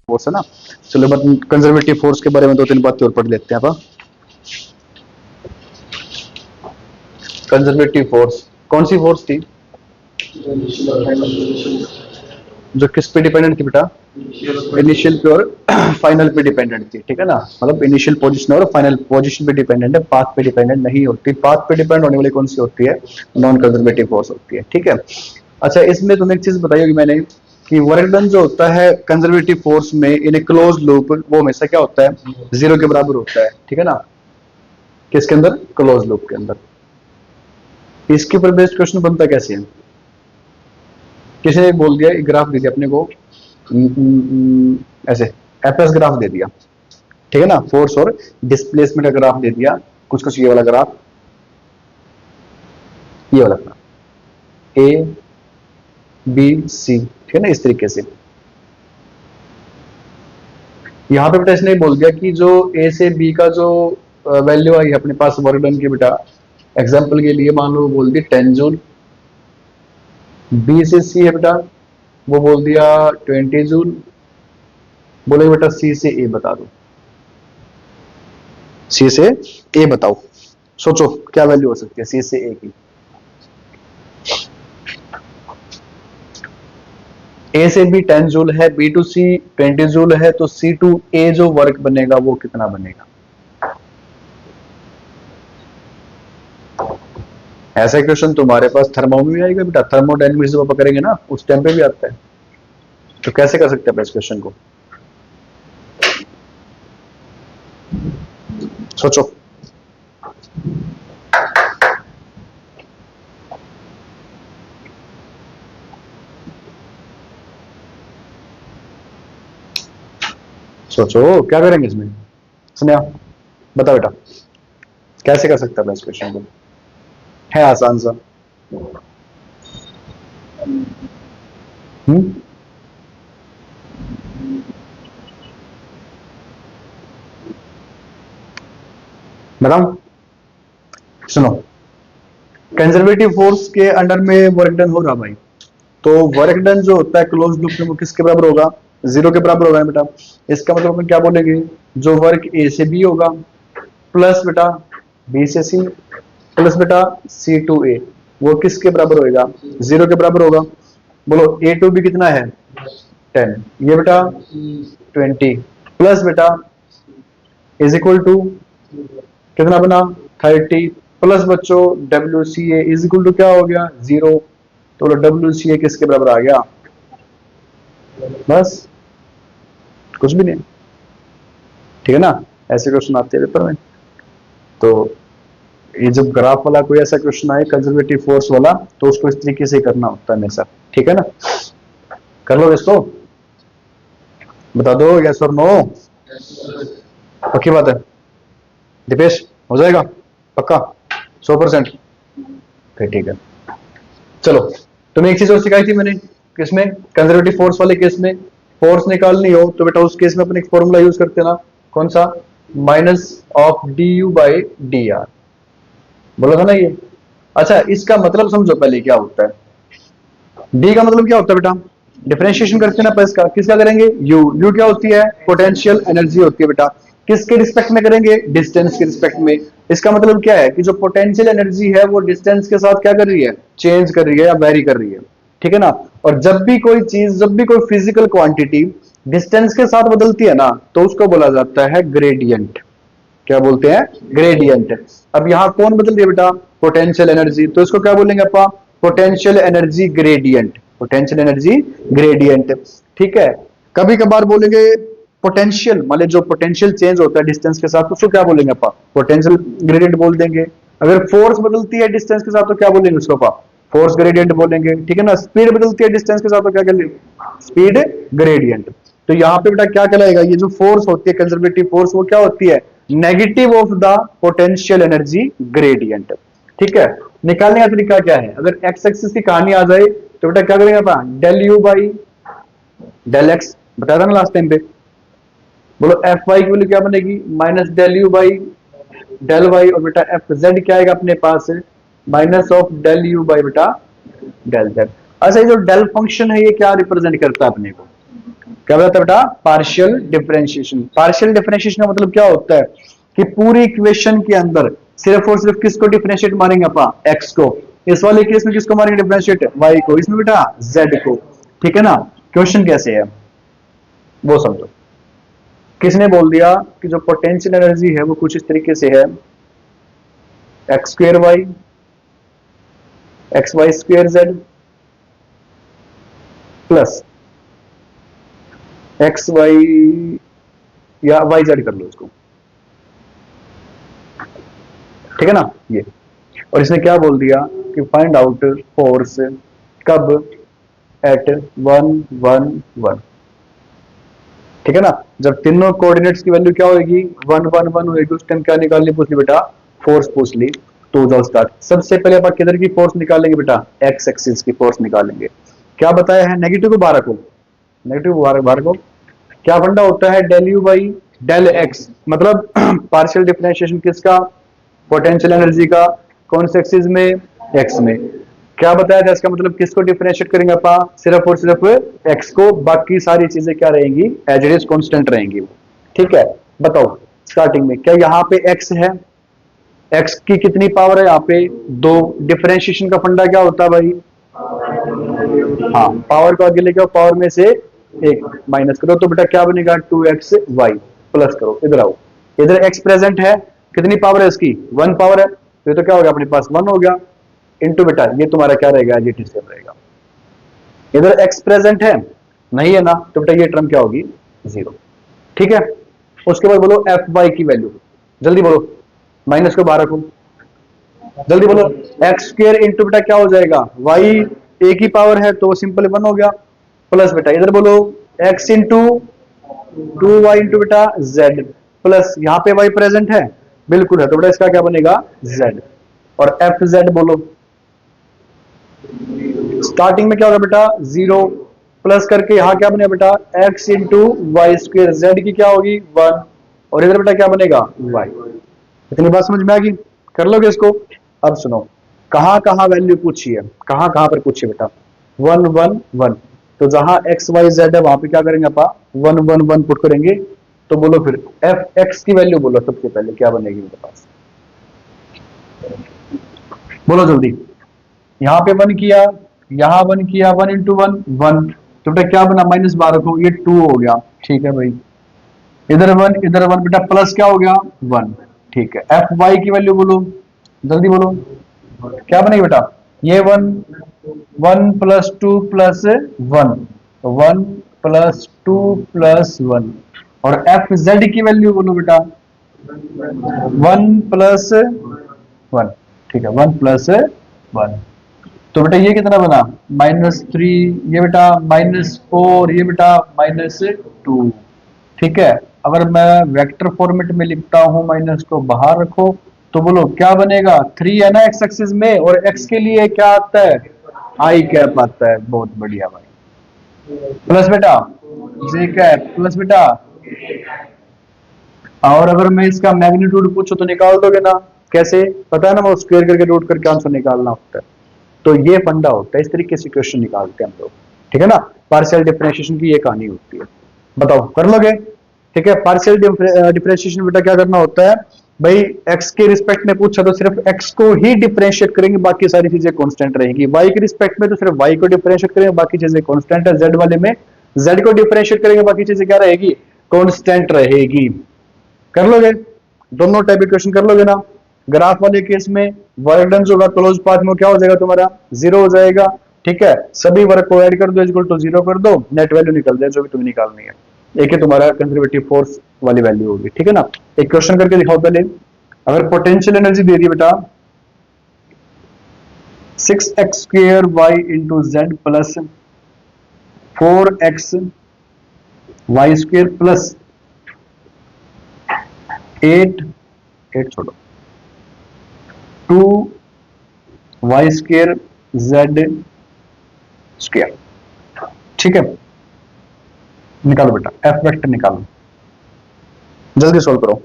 Force है ना। चलो बात कंजर्वेटिव फोर्स के बारे में 2-3 बातें और पढ़ लेते हैं आप। कंजर्वेटिव फोर्स कौन सी फोर्स थी जो किस पे डिपेंडेंट थी बेटा? इनिशियल पे और फाइनल पे डिपेंडेंट थी, ठीक है ना। मतलब इनिशियल पोजीशन और फाइनल पोजीशन पे डिपेंडेंट है, पाथ पे डिपेंडेंट नहीं होती। पाथ पे डिपेंड होने वाली कौन सी होती है? नॉन कंजर्वेटिव फोर्स होती है, ठीक है। अच्छा, इसमें तुम्हें एक चीज बताई होगी मैंने कि वर्क डन जो होता है कंजर्वेटिव फोर्स में इन ए क्लोज लूप, वो हमेशा क्या होता है? 0 के बराबर होता है, ठीक है ना। किसके अंदर? क्लोज लूप के अंदर। इसके ऊपर बेस्ड क्वेश्चन बनता कैसे है? किसी ने बोल दिया, एक ग्राफ दे दिया अपने को, ऐसे एफएस ग्राफ दे दिया, ठीक है ना, फोर्स और डिस्प्लेसमेंट का ग्राफ दे दिया, कुछ कुछ ये वाला ग्राफ, ये वाला ग्राफ ए बी सी, ठीक है ना, इस तरीके से। यहां पे बेटा इसने बोल दिया कि जो ए से बी का जो वैल्यू आई अपने पास वर्क डन की बेटा, एग्जांपल के लिए मान लो बोल दी 10 जूल। बी से सी है बेटा, वो बोल दिया 20 जूल। बोले बेटा सी से ए बता दो, सी से ए बताओ। सोचो क्या वैल्यू हो सकती है सी से ए की। ए से बी 10 जूल है, बी टू सी 20 जूल है, तो सी टू ए जो वर्क बनेगा वो कितना बनेगा? ऐसा क्वेश्चन तुम्हारे पास थर्मो में भी आएगा बेटा, थर्मोडायनेमिक्स जब आप करेंगे ना उस टाइम पे भी आता है। तो कैसे कर सकते हैं इस क्वेश्चन को? सोचो। सोचो क्या करेंगे इसमें? स्नेहा बता बेटा, कैसे कर सकता है इस क्वेश्चन को? है आसान सा। बताऊं? सुनो, कंजर्वेटिव फोर्स के अंडर में वर्क डन हो रहा भाई, तो वर्क डन जो होता है क्लोज लूप में वो किसके बराबर होगा? 0 के बराबर होगा बेटा। इसका मतलब अपन क्या बोलेंगे? जो वर्क ए से बी होगा प्लस बेटा बी से सी प्लस बेटा सी टू ए, वो किसके बराबर होगा? 0 के बराबर होगा। बोलो ए टू बी कितना है? 10, ये बेटा 20 प्लस बेटा इज इक्वल टू कितना बना? 30 प्लस बच्चों W C A is equal to क्या हो गया? 0। तो डब्ल्यू सी ए किसके बराबर आ गया? बस कुछ भी नहीं, ठीक है ना। ऐसे क्वेश्चन आते हैं पेपर में। तो ये जब ग्राफ वाला कोई ऐसा क्वेश्चन आए कंजर्वेटिव फोर्स वाला, तो उसको इस तरीके से करना होता है हमेशा, ठीक है ना। कर लो इसको, बता दो यस और नो। पक्की बात है दीपेश? हो जाएगा पक्का 100%? फिर ठीक है। चलो, तुम्हें एक चीज और सिखाई थी मैंने किसमें? कंजर्वेटिव फोर्स वाले केस में फोर्स निकालनी हो तो बेटा उस केस में अपन एक फॉर्मूला यूज करते हैं ना, कौन सा? Minus of D you by D R, बोला था ना ये। अच्छा, इसका मतलब समझो पहले क्या होता है। डी का मतलब क्या होता है बेटा? डिफरेंशिएशन करते हैं ना इसका, किसका करेंगे? यू। यू क्या होती है? पोटेंशियल एनर्जी होती है बेटा। किसके रिस्पेक्ट में करेंगे? डिस्टेंस के रिस्पेक्ट में। इसका मतलब क्या है कि जो पोटेंशियल एनर्जी है वो डिस्टेंस के साथ क्या कर रही है? चेंज कर रही है या वेरी कर रही है, ठीक है ना। और जब भी कोई चीज, जब भी कोई फिजिकल क्वांटिटी डिस्टेंस के साथ बदलती है ना, तो उसको बोला जाता है ग्रेडियंट। क्या बोलते हैं? ग्रेडियंट। अब यहां कौन बदल रही है बेटा? पोटेंशियल एनर्जी, तो इसको क्या बोलेंगे अपा? Potential energy gradient. Potential energy gradient, ठीक है। कभी कभार बोलेंगे पोटेंशियल, मान जो पोटेंशियल चेंज होता है डिस्टेंस के साथ, उसको क्या बोलेंगे अपा? पोटेंशियल ग्रेडियंट बोल देंगे। अगर फोर्स बदलती है डिस्टेंस के साथ तो क्या बोलेंगे उसको अपा? फोर्स ग्रेडियंट बोलेंगे, ठीक है ना। स्पीड बदलती है डिस्टेंस के साथ तो क्या कहेंगे? Speed gradient. तो यहाँ पे बेटा क्या कहलाएगा? ये जो फोर्स होती है कंजर्वेटिव फोर्स, वो क्या होती है? Negative of the potential energy gradient, ठीक है। निकालने का तरीका क्या है? अगर एक्स एक्सिस की कहानी आ जाए तो बेटा क्या करेंगे अपना? Del you by del x, बताया था ना लास्ट टाइम पे। बोलो एफ वाई की वैल्यू क्या बनेगी? Minus del you by del Y, और बेटा एफ जेड क्या आएगा अपने पास? Minus of del you by बेटा डेल जेड। अच्छा, ये जो डेल फंक्शन है ये क्या रिप्रेजेंट करता है अपने को? क्या बताता है बेटा? Partial differentiation. पार्शियल डिफरेंशिएशन का मतलब क्या होता है कि पूरी इक्वेशन के अंदर सिर्फ और सिर्फ किसको डिफरेंशिएट मारेंगे अपा? एक्स को। इस वाले केस में किसको मारेंगे डिफरेंशिएट? वाई को। इसमें बेटा जेड को। ठीक है ना? क्वेश्चन कैसे है वो समझो। किसने बोल दिया कि जो पोटेंशियल एनर्जी है वो कुछ इस तरीके से है, x square y, x y square z plus x y, या वाई जेड कर लो इसको, ठीक है ना? ये, और इसने क्या बोल दिया कि फाइंड आउट फोर्स कब? एट 1 1 1। ठीक है ना? जब तीनों कोऑर्डिनेट्स की वैल्यू क्या होगी? 1 1 1 होगी, उस टाइम क्या निकालनी पूछ ली बेटा? फोर्स पूछ ली। तो जाओ स्टार्ट। सबसे पहले आप किधर की फोर्स निकालेंगे बेटा? एक्स एक्सिस की फोर्स निकालेंगे। क्या बताया है? नेगेटिव को 12 को, नेगेटिव 12 को क्या फंडा होता है? Del you by del x, मतलब पार्शियल डिफरेंशिएशन किसका? पोटेंशियल एनर्जी का। कौन से एक्सिस में? एक्स में। क्या बताया था इसका मतलब? किसको डिफरेंशिएट करेंगे अपा? सिर्फ और सिर्फ एक्स को, बाकी सारी चीजें क्या रहेंगी? एज इट इज कांस्टेंट रहेंगी। ठीक है? बताओ स्टार्टिंग में क्या यहाँ पे एक्स है? एक्स की कितनी पावर है यहाँ पे? 2। डिफरेंशिएशन का फंडा क्या होता है भाई? हाँ, पावर को आगे लेके आओ, पावर में से एक माइनस करो तो बेटा क्या बनेगा? 2xy प्लस करो, इधर आओ। इधर x प्रेजेंट है, कितनी पावर है इसकी? 1 पावर है, तो ये तो क्या हो गया अपने पास? 1 हो गया। इनटू बेटा ये तुम्हारा क्या रहेगा? एज इट इज सेम रहेगा। इधर x प्रेजेंट है नहीं है ना, तो बेटा ये टर्म क्या होगी? 0। ठीक है? उसके बाद बोलो एफ वाई की वैल्यू, जल्दी बोलो। माइनस को 12 को जल्दी बोलो। एक्स स्क्र इंटू बेटा क्या हो जाएगा? वाई एक ही पावर है तो सिंपल 1 हो गया। प्लस बेटा इधर बोलो एक्स इंटू 2y इंटू बेटा जेड प्लस, यहाँ पे y प्रेजेंट है बिल्कुल है, तो बेटा इसका क्या बनेगा? z। और एफ जेड बोलो। स्टार्टिंग में क्या होगा बेटा? 0 प्लस करके यहाँ क्या बनेगा बेटा? x into y square, z की क्या होगी? 1, और इधर बेटा क्या बनेगा? y। इतनी बात समझ में आ गई? कर लोगे इसको? अब सुनो, कहां कहां वैल्यू पूछी है, कहां कहां पर पूछी बेटा? 1 1 1। तो जहां एक्स वाई जेड है वहां पे क्या करेंगे अपा? 1 1 1 पुट करेंगे। तो बोलो फिर एफ एक्स की वैल्यू बोलो सबसे पहले क्या बनेगी मेरे पास? बोलो जल्दी। यहाँ पे 1 किया, यहाँ 1 किया, 1 इंटू 1 1, तो बेटा क्या बना? -12 को, ये 2 हो गया। ठीक है भाई, इधर 1 इधर 1, बेटा प्लस क्या हो गया? 1। ठीक है, एफ वाई की वैल्यू बोलो, जल्दी बोलो। क्या बनेगी बेटा? ये 1 1 प्लस 2 प्लस 1, 1 प्लस 2 प्लस 1, और एफ जेड की वैल्यू बोलो बेटा 1 प्लस 1। ठीक है, 1 प्लस 1। तो बेटा ये कितना बना? -3, ये बेटा -4, ये बेटा -2। ठीक है? अगर मैं वेक्टर फॉर्मेट में लिखता हूं, माइनस को बाहर रखो, तो बोलो क्या बनेगा? 3 है ना एक्स एक्सिस में, और एक्स के लिए क्या आता है? आई कैप आता है। बहुत बढ़िया भाई। प्लस बेटा जे कैप प्लस बेटा, और अगर मैं इसका मैग्नीट्यूड पूछूं तो निकाल दोगे ना? कैसे? पता है ना, वो स्क्वायर करके रूट करके आंसर निकालना होता है। तो ये फंडा होता है, इस तरीके से क्वेश्चन निकालते हैं हम लोग। ठीक है ना? पार्शियल डिफरेंशिएशन की ये कहानी होती है। बताओ कर लोगे? ठीक है, पार्शियल डिफरेंशिएशन बेटा क्या करना होता है भाई? एक्स के रिस्पेक्ट में पूछा तो सिर्फ एक्स को ही डिफरेंशिएट करेंगे, बाकी सारी चीजें कांस्टेंट रहेंगी। वाई के रिस्पेक्ट में तो सिर्फ वाई को डिफरेंशिएट करेंगे, बाकी चीजें कांस्टेंट है। जेड वाले में जेड को डिफरेंशिएट करेंगे, बाकी चीजें क्या रहेगी? कांस्टेंट रहेगी। कर लोगे? दोनों टाइप के क्वेश्चन कर लोगे ना? ग्राफ वाले केस में वर्क डन जो होगा क्लोज पाथ में क्या हो जाएगा तुम्हारा? 0 हो जाएगा। ठीक है, सभी वर्क को ऐड कर दो, इक्वल टू 0 कर दो, नेट वैल्यू निकल जाए जो भी तुम्हें निकालनी है। एक ही तुम्हारा कंजर्वेटिव फोर्स वाली वैल्यू होगी। ठीक है ना? एक क्वेश्चन करके दिखाओ पहले। अगर पोटेंशियल एनर्जी दे दी बेटा 6x square y into z plus 4x y square plus 8 8 छोड़ो 2 वाई स्क्र जेड स्क्र। ठीक है, निकालो बेटा, एफ वेक्टर निकालो, जल्दी सोल्व करो।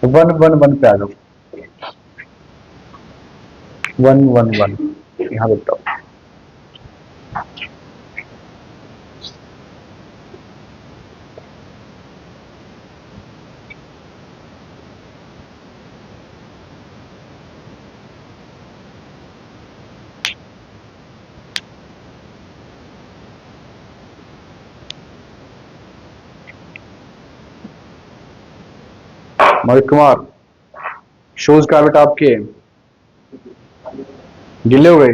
वन वन वन पे आ जाओ, वन वन वन यहाँ देखता हूँ। मोहित कुमार, शूज का बेटा आपके गिले हो गए?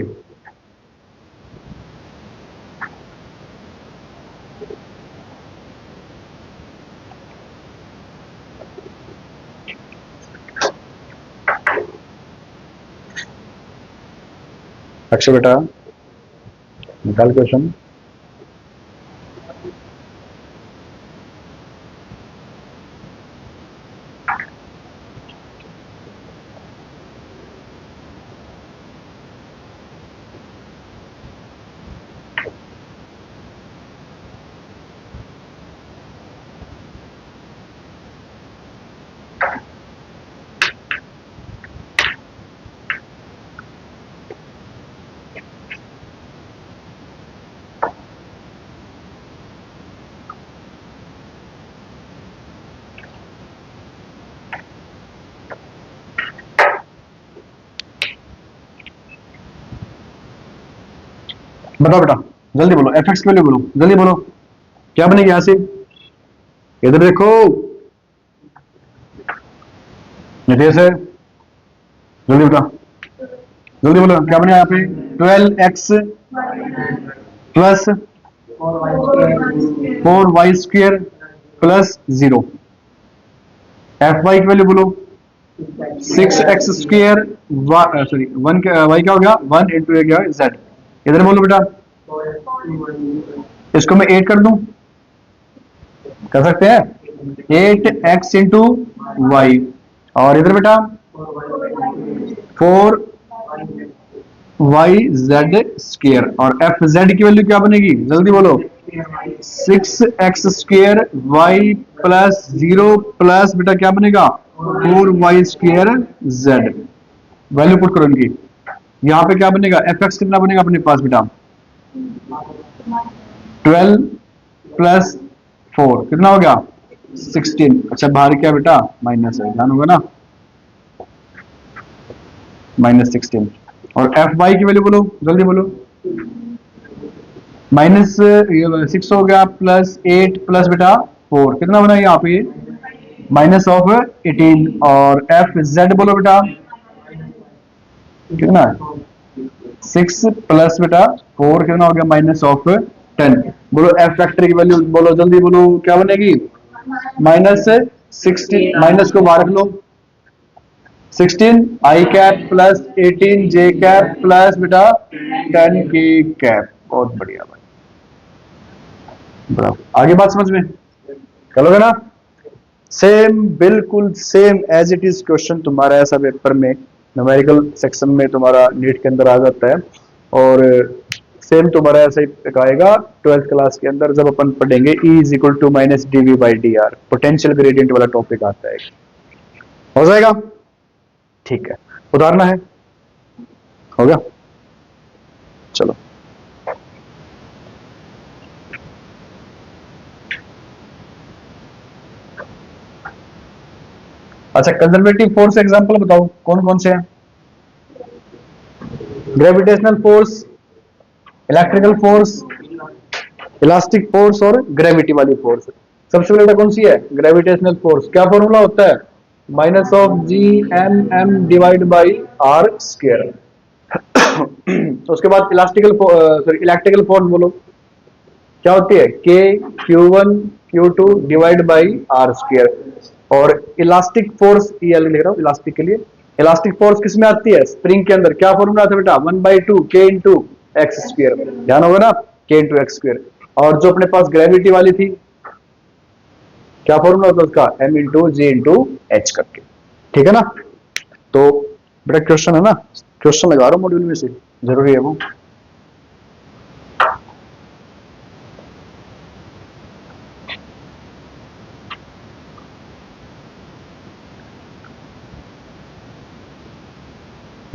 अक्षय बेटा निकाल क्वेश्चन। बताओ बेटा, जल्दी बोलो, एफ एक्स की वैल्यू बोलो, जल्दी बोलो, क्या बनेगी यहां से? इधर देखो, नितेश है, जल्दी बेटा, जल्दी बोलो, क्या बनेगा यहाँ पे? 12x plus 4y² plus 0। F y की वैल्यू बोलो, 6x², सॉरी वन वाई क्या हो गया? 1 इंटू क्या जेड। इधर बोलो बेटा, इसको मैं 8 कर दूं, कर सकते हैं? 8x इंटू वाई, और इधर बेटा 4yz², और एफ जेड की वैल्यू क्या बनेगी? जल्दी बोलो, 6x² y प्लस 0 प्लस बेटा क्या बनेगा? 4y²z। वैल्यू पुट करो इनकी, यहाँ पे क्या बनेगा? एफ एक्स कितना बनेगा अपने पास बेटा? 12 प्लस 4 कितना हो गया? 16। अच्छा बाहर क्या बेटा? माइनस है, ध्यान होगा ना, -16। और एफ वाई की वैल्यू बोलो, जल्दी बोलो, -6 हो गया प्लस 8 प्लस बेटा 4 कितना बना यहाँ पे? -18। और एफ जेड बोलो बेटा, कितना? 6 प्लस बेटा 4 कितना हो गया? -10। बोलो एफ फैक्टर की वैल्यू बोलो, जल्दी बोलो, क्या बनेगी? -16, माइनस को बाहर रख लो, 16 आई कैप प्लस 18 जे कैप प्लस बेटा 10 के कैप। बहुत बढ़िया भाई, ब्रावो। आगे बात समझ में कर लोगे ना? सेम, बिल्कुल same as it is question तुम्हारा ऐसा पेपर में न्यूमेरिकल सेक्शन में तुम्हारा नीट के अंदर आ जाता है, और सेम तुम्हारा ऐसा ही आएगा 12th क्लास के अंदर जब अपन पढ़ेंगे E is equal to minus dv/dr, potential gradient वाला टॉपिक आता है, हो जाएगा? ठीक है, उतारना है, हो गया, चलो। अच्छा कंजर्वेटिव फोर्स एग्जांपल बताओ, कौन कौन से हैं? Gravitational force, electrical force, elastic force और ग्रेविटी वाली फोर्स। सबसे पहले कौन सी है? Gravitational force. क्या फॉर्मूला होता है? -G(m)m/r²। उसके बाद इलेक्ट्रिकल फोर्स बोलो, क्या होती है? K(Q1Q2)/r²। और इलास्टिक फोर्स, ये अलग लिख रहा हूं इलास्टिक के लिए, इलास्टिक फोर्स किस में आती है? स्प्रिंग के अंदर। क्या फॉर्मूला था बेटा? 1/2 K x²। ध्यान होगा ना, K x²। और जो अपने पास ग्रेविटी वाली थी, क्या फॉर्मूला होता है उसका? M(G)H करके, ठीक है ना? तो बेटा क्वेश्चन है ना, क्वेश्चन लगा रहा हूं मॉड्यूल में से, जरूरी है वो।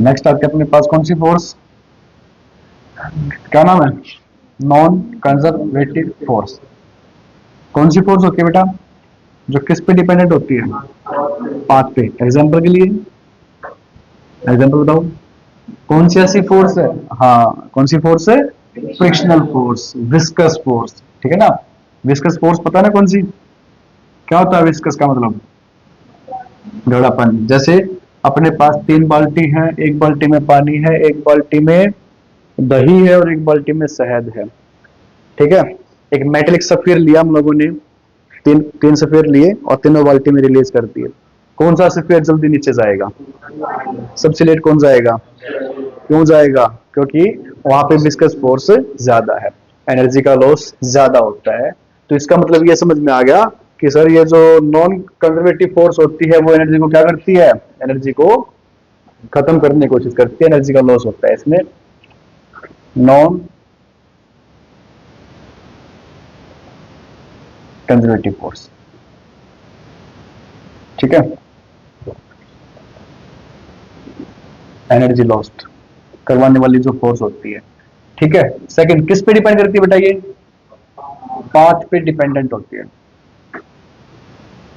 नेक्स्ट आते हैं अपने पास कौन सी फोर्स, क्या नाम है, नॉन कंजर्वेटिव फोर्स। कौन सी फोर्स होती है बेटा जो किस पे डिपेंडेंट होती है, पाथ पे। एग्जांपल के लिए एग्जांपल बताओ, कौन सी ऐसी फोर्स है, हाँ कौन सी फोर्स है, फ्रिक्शनल फोर्स, विस्कस फोर्स, ठीक है ना। विस्कस फोर्स पता है ना कौन सी, क्या होता है विस्कस का मतलब, गाढ़ापन। जैसे अपने पास 3 बाल्टी है, एक बाल्टी में पानी है, एक बाल्टी में दही है और एक बाल्टी में शहद है, ठीक है। एक मेटेलिक सफियर लिया हम लोगों ने, तीन तीन सफियर लिए और तीनों बाल्टी में रिलीज कर दिए। कौन सा सफियर जल्दी नीचे जाएगा, सबसे लेट कौन जाएगा, क्यों जाएगा, क्योंकि वहां पे विस्कस फोर्स ज्यादा है, एनर्जी का लॉस ज्यादा होता है। तो इसका मतलब ये समझ में आ गया कि सर ये जो नॉन कंजर्वेटिव फोर्स होती है वो एनर्जी को क्या करती है, एनर्जी को खत्म करने की कोशिश करती है, एनर्जी का लॉस होता है इसमें, नॉन कंजर्वेटिव फोर्स, ठीक है। एनर्जी लॉस्ट करवाने वाली जो फोर्स होती है, ठीक है। सेकंड किस पे डिपेंड करती है बेटा, ये पाथ पे डिपेंडेंट होती है।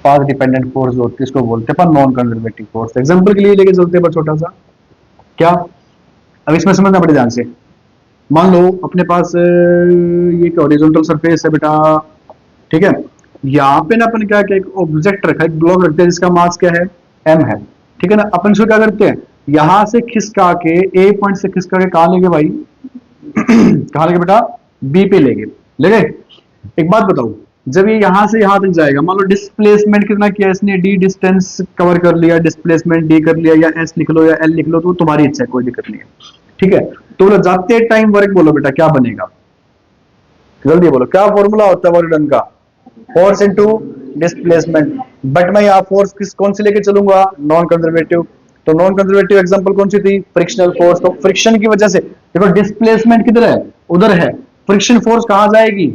पाथ डिपेंडेंट फोर्स होती है इसको बोलते हैं नॉन कंजर्वेटिव फोर्स। एग्जांपल के लिए लेके चलते हैं छोटा सा, क्या, अब इसमें समझना बड़े ध्यान से। मान लो अपने पास ये एक हॉरिजॉन्टल सरफेस है बेटा, ठीक है। यहाँ पे ना अपन क्या क्या एक ऑब्जेक्ट रखा है, एक ब्लॉक रखते हैं जिसका मास क्या है, एम है, ठीक है ना। अपन इसको क्या करते हैं, यहां से खिसका के, ए पॉइंट से खिसका के कहा लेंगे भाई कहा लेंगे बेटा, बी पे लेंगे, ले गए। एक बात बताओ, जब ये यहां से यहां तक जाएगा, मान लो डिस्प्लेसमेंट कितना किया इसने, डी डिस्टेंस कवर कर लिया, डिस्प्लेसमेंट डी कर लिया, या एस लिख लो या एल लिख लो, तो तुम्हारी इच्छा है, कोई दिक्कत नहीं है, ठीक है। तो बोलो जाते टाइम वर्क बोलो बेटा क्या बनेगा, जल्दी बोलो क्या फॉर्मूला होता है वर्क डन का, फोर्स इनटू डिस्प्लेसमेंट। बट मैं यहाँ फोर्स किस कौन सी लेके चलूंगा, नॉन कंजर्वेटिव। तो नॉन कंजर्वेटिव एग्जांपल कौन सी थी, फ्रिक्शनल फोर्स। तो फ्रिक्शन की वजह से देखो डिस्प्लेसमेंट किधर है, उधर है, फ्रिक्शन फोर्स कहां जाएगी,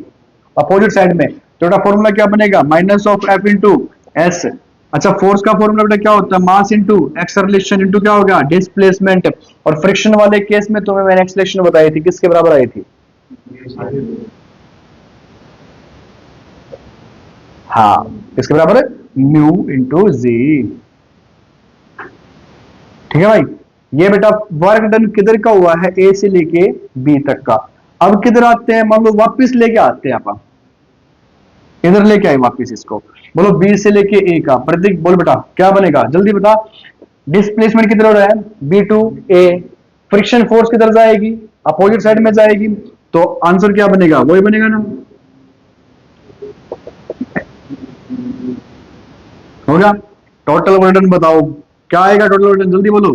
अपोजिट साइड में। तो बेटा फॉर्मूला क्या बनेगा, minus of F into S. अच्छा फोर्स का फॉर्मूला बेटा क्या होता है, मास इंटू एक्सलरेशन इंटू क्या होगा, डिस्प्लेसमेंट। और फ्रिक्शन वाले केस में तुम्हें मैंने एक्सलेशन बताई थी, किसके बराबर आई थी, हाँ किसके बराबर है, म्यू इंटू जी, ठीक है भाई। ये बेटा वर्क डन किधर का हुआ है, ए से लेके बी तक का। अब किधर आते हैं, मान लो वापिस लेके आते हैं आप, इधर लेके आए वापिस इसको, बोलो बी से लेके ए का, प्रतीक बोल बेटा क्या बनेगा जल्दी बता। डिस्प्लेसमेंट किधर हो रहा है, B to A, friction force किधर जाएगी, अपोजिट साइड में जाएगी। तो आंसर क्या बनेगा, वही बनेगा ना, हो गया। टोटल वर्डन बताओ क्या आएगा, टोटल वर्डन जल्दी बोलो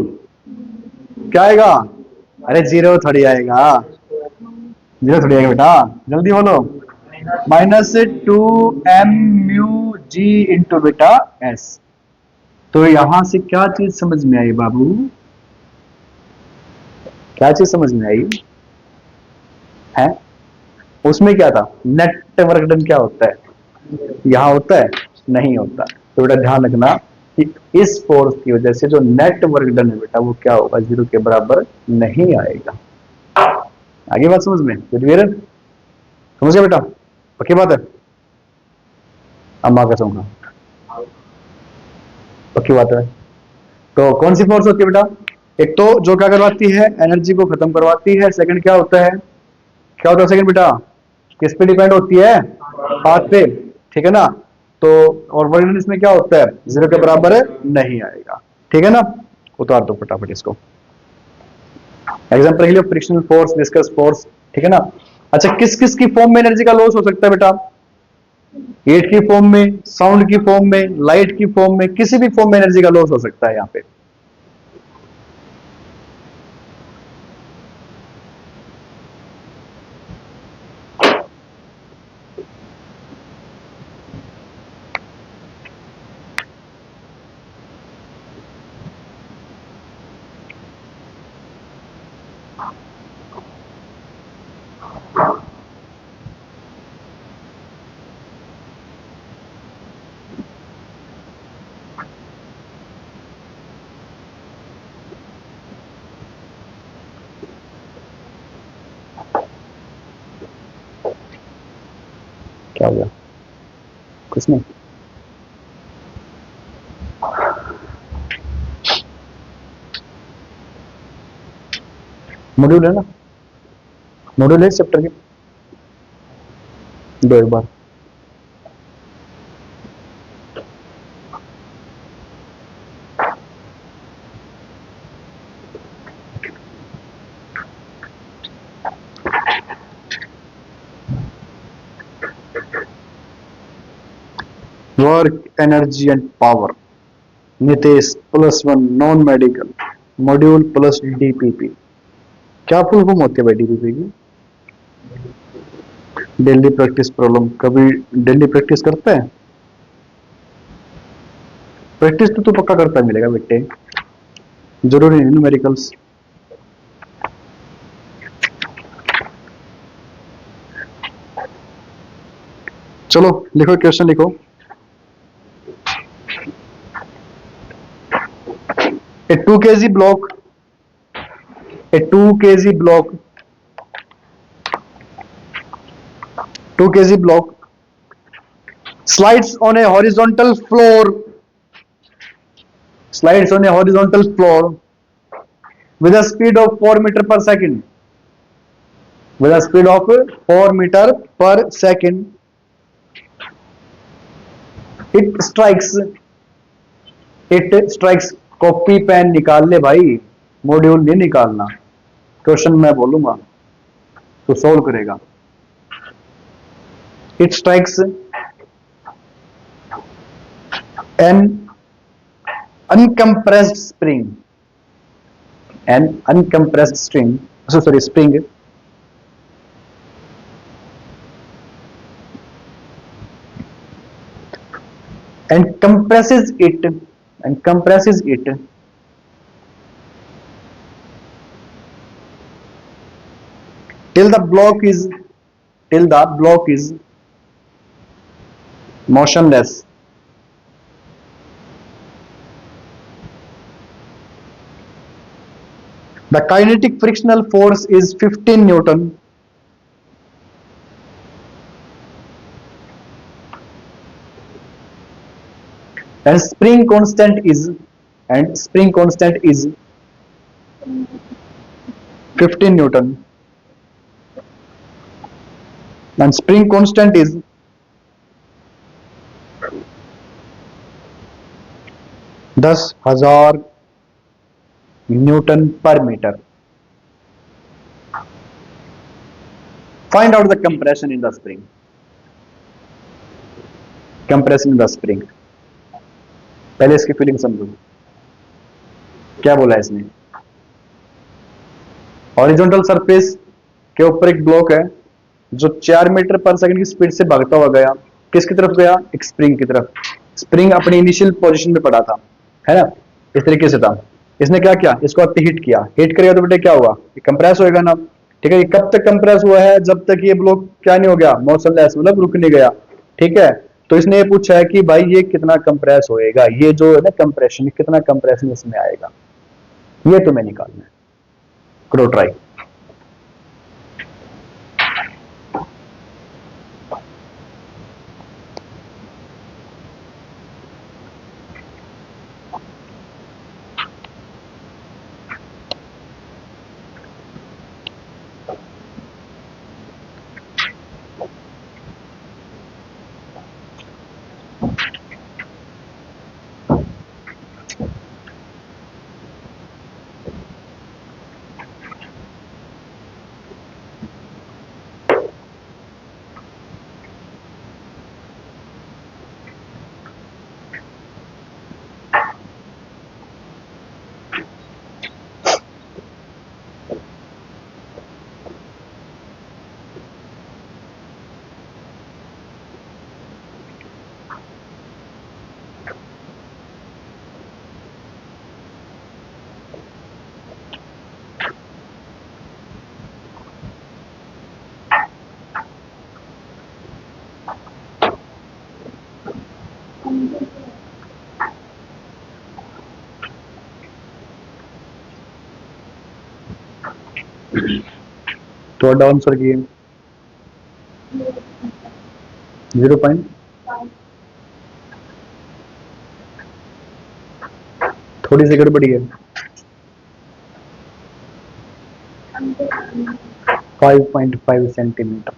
क्या आएगा, अरे जीरो थोड़ी आएगा, जीरो थोड़ी आएगा बेटा, जल्दी बोलो, -2 m μg इंटू बेटा एस। तो यहां से क्या चीज समझ में आई बाबू, क्या चीज समझ में आई है, उसमें क्या था, नेट वर्क डन क्या होता है, यहां होता है, नहीं होता। तो बेटा ध्यान रखना कि इस फोर्स की वजह से जो नेट वर्क डन है बेटा वो क्या होगा, जीरो के बराबर नहीं आएगा। आगे बात समझ में, क्लियर, समझ गया बेटा, पक्की बात है, अम्मा कसम का पक्की बात है। तो कौन सी फोर्स होती है बेटा, एक तो जो क्या करवाती है, एनर्जी को खत्म करवाती है। सेकंड क्या होता है, क्या होता है सेकंड बेटा, किस पे डिपेंड होती है, पाथ पे, ठीक है ना। तो और वर्क इसमें क्या होता है, जीरो के बराबर है नहीं आएगा, ठीक है ना। उतार दो फटाफट इसको, एग्जांपल के लिए फ्रिक्शनल फोर्स, विस्कस फोर्स, ठीक है ना। अच्छा किस किस की फॉर्म में एनर्जी का लॉस हो सकता है बेटा, हीट की फॉर्म में, साउंड की फॉर्म में, लाइट की फॉर्म में, किसी भी फॉर्म में एनर्जी का लॉस हो सकता है यहाँ पे। क्या हो गया? कुछ नहीं। मॉड्यूल है ना, मॉड्यूल है चैप्टर के, दो एक बार। Work, energy and power, Nitesh +1 non medical module plus DPP. क्या फुल फॉर्म होती है भाई डीपीपी की? Daily practice problem. कभी डेली प्रैक्टिस करता है? प्रैक्टिस तो तू पक्का करता मिलेगा बेटे, जरूरी नहीं न्यूमेरिकल्स। चलो लिखो, क्वेश्चन लिखो। A 2 kg block, a 2 kg block, 2 kg block slides on a horizontal floor, slides on a horizontal floor with a speed of 4 meter per second, with a speed of 4 meter per second. It strikes, it strikes, copy pen निकाल ले भाई, module नहीं निकालना, question मैं बोलूंगा तो solve करेगा। It strikes an uncompressed spring, an uncompressed string, so sorry, spring, and compresses it, and compresses it till the block is, till the block is motionless. The kinetic frictional force is 15 Newton. And spring constant is, and spring constant is 15 Newton. And spring constant is 10,000 Newton per meter. Find out the compression in the spring. Compression in the spring. पहले इसकी feeling समझो, क्या बोला है इसने? Horizontal surface के ऊपर एक ब्लॉक है जो 4 मीटर पर सेकंड की स्पीड से भागता हुआ गया, किसकी तरफ गया? एक स्प्रिंग की तरफ। स्प्रिंग अपनी इनिशियल पोजीशन पे पड़ा था, है ना, इस तरीके से था। इसने क्या किया? इसको हिट किया, हिट करेगा तो बेटे क्या होगा? ये कंप्रेस होएगा ना, ठीक है। ये कब तक कंप्रेस हुआ है? जब तक ये ब्लॉक क्या नहीं हो गया? मोशनलेस, मतलब रुक नहीं गया, ठीक है। तो इसने ये पूछा है कि भाई ये कितना कंप्रेस होएगा, ये जो है ना कंप्रेशन, कितना कंप्रेशन इसमें आएगा, ये तुम्हें निकालना है। करो ट्राई। तो डाउन सर की 0. थोड़ी सी गड़बड़ी है। 5.5 सेंटीमीटर।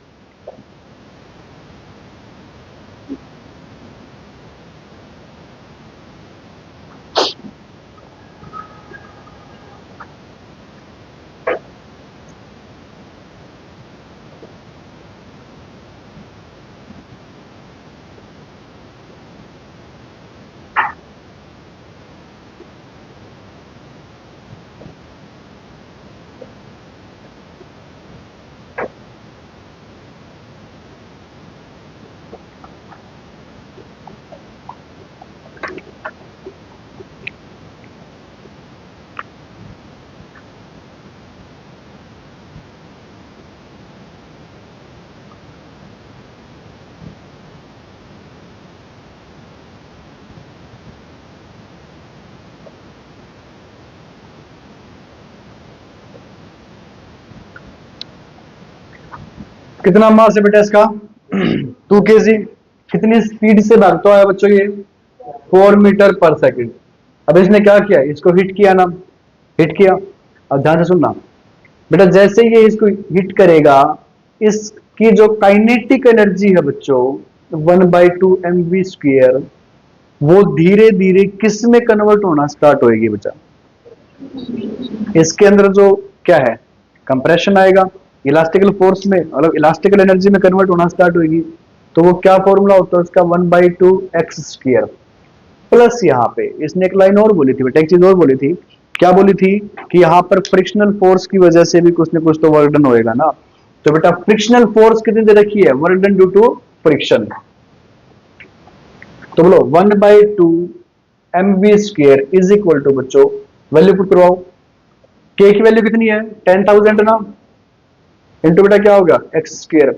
कितना मास है बेटा इसका? 2 kg। कितनी स्पीड से भागता है बच्चों ये? 4 मीटर पर सेकंड। अब इसने क्या किया, इसको हिट किया ना, हिट किया। अब ध्यान से सुनना बेटा, जैसे ये इसको हिट करेगा, इसकी जो काइनेटिक एनर्जी है बच्चों 1/2 mv², वो धीरे धीरे किस में कन्वर्ट होना स्टार्ट होएगी बेटा? इसके अंदर जो क्या है, कंप्रेशन आएगा, इलास्टिकल फोर्स में, मतलब इलास्टिकल एनर्जी में कन्वर्ट होना स्टार्ट होगी। तो वो क्या फॉर्मूला होता है उसका? 1/2x²। प्लस यहाँ पे इसने एक लाइन और बोली थी बेटा, एक चीज और बोली थी। क्या बोली थी? कि यहाँ पर फ्रिक्शनल फोर्स की वजह से भी कुछ ना कुछ तो वर्क डन होएगा ना। तो बेटा फ्रिक्शनल फोर्स कितनी दे रखी है? Work done due to friction. तो बोलो 1/2 mv² इज इक्वल टू बच्चों, वैल्यू पुट करवाओ। के की वैल्यू कितनी है? 10,000 ना, इंटू बेटा क्या होगा? x²।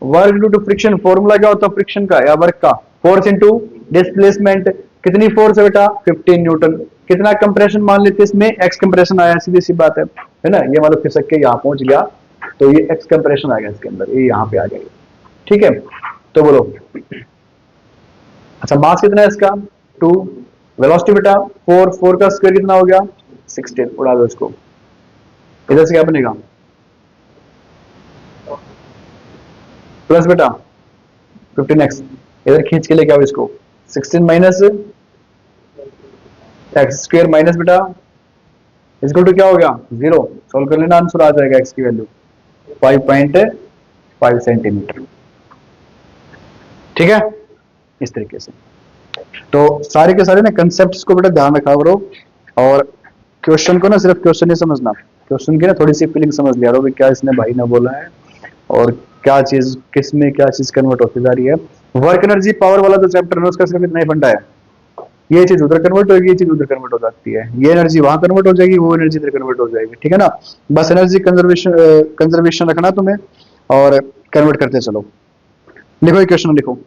Work due to friction, formula क्या होता है फ्रिक्शन का या वर्क का? Force into displacement. कितनी फोर्स है बेटा? 15 न्यूटन। कितना कंप्रेशन मान लेते इसमें? एक्स कंप्रेशन आया, सीधी सी बात है ना। ये मतलब खिसक के यहाँ पहुंच गया, तो ये एक्स कंप्रेशन आ गया इसके अंदर, ये यहाँ पे आ जाएगा। ठीक है, तो बोलो अच्छा मास कितना है इसका? 2। वेलोसिटी बेटा 4 का स्क्वायर कितना हो गया? 16। उड़ा दो इसको, इधर से क्या बनेगा? प्लस बेटा 15x, इधर खींच के लेके आओ इसको। 16 माइनस x² माइनस बेटा इसको टू क्या हो गया? 0। सोल्व कर लेना, आंसर आ जाएगा x की वैल्यू 5.5 सेंटीमीटर। ठीक है, इस तरीके से। तो सारे के सारे ना कंसेप्ट को बेटा ध्यान रखा करो, और क्वेश्चन को ना सिर्फ क्वेश्चन ही समझना, क्वेश्चन की ना थोड़ी सी फीलिंग समझ लिया करो, क्या इसने भाई ने बोला है और क्या चीज किस में क्या चीज कन्वर्ट होती जा रही है। वर्क एनर्जी पावर वाला जो चैप्टर है उसका सिर्फ इतना ही फंडा है, ये चीज उधर कन्वर्ट होगी, ये चीज उधर कन्वर्ट हो जाती है, ये एनर्जी वहां कन्वर्ट हो जाएगी, वो एनर्जी इधर कन्वर्ट हो जाएगी। ठीक है ना, बस एनर्जी कंजर्वेशन रखना तुम्हें और कन्वर्ट करते चलो। लिखो क्वेश्चन लिखो।